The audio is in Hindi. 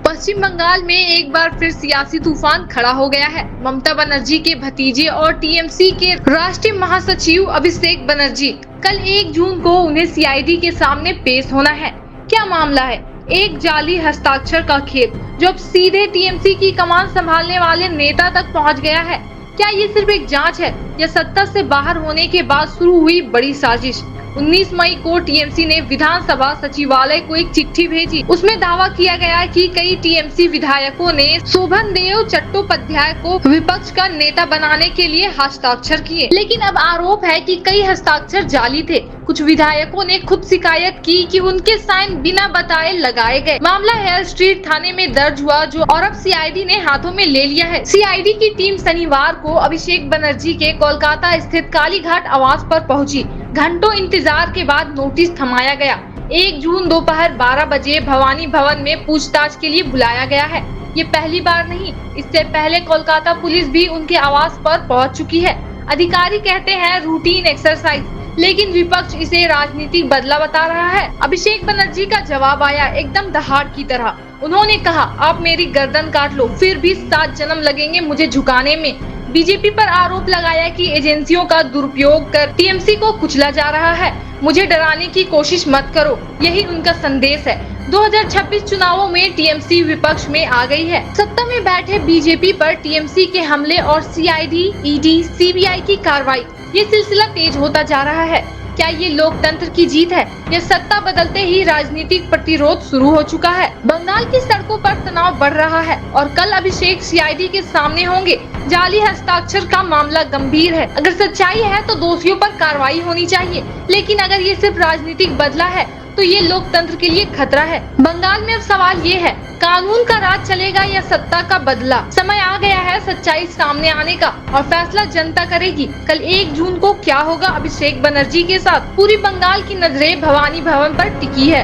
पश्चिम बंगाल में एक बार फिर सियासी तूफान खड़ा हो गया है। ममता बनर्जी के भतीजे और टीएमसी के राष्ट्रीय महासचिव अभिषेक बनर्जी कल 1 जून को उन्हें सीआईडी के सामने पेश होना है। क्या मामला है? एक जाली हस्ताक्षर का खेल जो अब सीधे टीएमसी की कमान संभालने वाले नेता तक पहुंच गया है। क्या ये सिर्फ एक जांच है या सत्ता से बाहर होने के बाद शुरू हुई बड़ी साजिश? 19 मई को टीएमसी ने विधानसभा सचिवालय को एक चिट्ठी भेजी। उसमें दावा किया गया कि कई टीएमसी विधायकों ने शोभनदेव चट्टोपाध्याय को विपक्ष का नेता बनाने के लिए हस्ताक्षर किए। लेकिन अब आरोप है कि कई हस्ताक्षर जाली थे। कुछ विधायकों ने खुद शिकायत की कि उनके साइन बिना बताए लगाए गए। मामला हेयर स्ट्रीट थाने में दर्ज हुआ और अब सीआईडी ने हाथों में ले लिया है। सीआईडी की टीम शनिवार को अभिषेक बनर्जी के कोलकाता स्थित कालीघाट आवास पर पहुंची। घंटों इंतजार के बाद नोटिस थमाया गया। 1 जून दोपहर 12 बजे भवानी भवन में पूछताछ के लिए बुलाया गया है। ये पहली बार नहीं, इससे पहले कोलकाता पुलिस भी उनके आवास पर पहुंच चुकी है। अधिकारी कहते हैं रूटीन एक्सरसाइज, लेकिन विपक्ष इसे राजनीतिक बदला बता रहा है। अभिषेक बनर्जी का जवाब आया एकदम दहाड़ की तरह। उन्होंने कहा, आप मेरी गर्दन काट लो, फिर भी 7 जन्म लगेंगे मुझे झुकाने में। बीजेपी पर आरोप लगाया कि एजेंसियों का दुरुपयोग कर टीएमसी को कुचला जा रहा है। मुझे डराने की कोशिश मत करो, यही उनका संदेश है। 2026 चुनावों में टीएमसी विपक्ष में आ गई है। सत्ता में बैठे बीजेपी पर टीएमसी के हमले और सीआईडी, ईडी, सीबीआई की कार्रवाई, ये सिलसिला तेज होता जा रहा है। क्या ये लोकतंत्र की जीत है या सत्ता बदलते ही राजनीतिक प्रतिरोध शुरू हो चुका है? बंगाल की सड़कों पर तनाव बढ़ रहा है और कल अभिषेक सीआईडी के सामने होंगे। जाली हस्ताक्षर का मामला गंभीर है। अगर सच्चाई है तो दोषियों पर कार्रवाई होनी चाहिए, लेकिन अगर ये सिर्फ राजनीतिक बदला है तो ये लोकतंत्र के लिए खतरा है। बंगाल में अब सवाल ये है, कानून का राज चलेगा या सत्ता का बदला? समय आ गया है सच्चाई सामने आने का और फैसला जनता करेगी। कल 1 जून को क्या होगा अभिषेक बनर्जी के साथ? पूरी बंगाल की नजरें भवानी भवन पर टिकी है।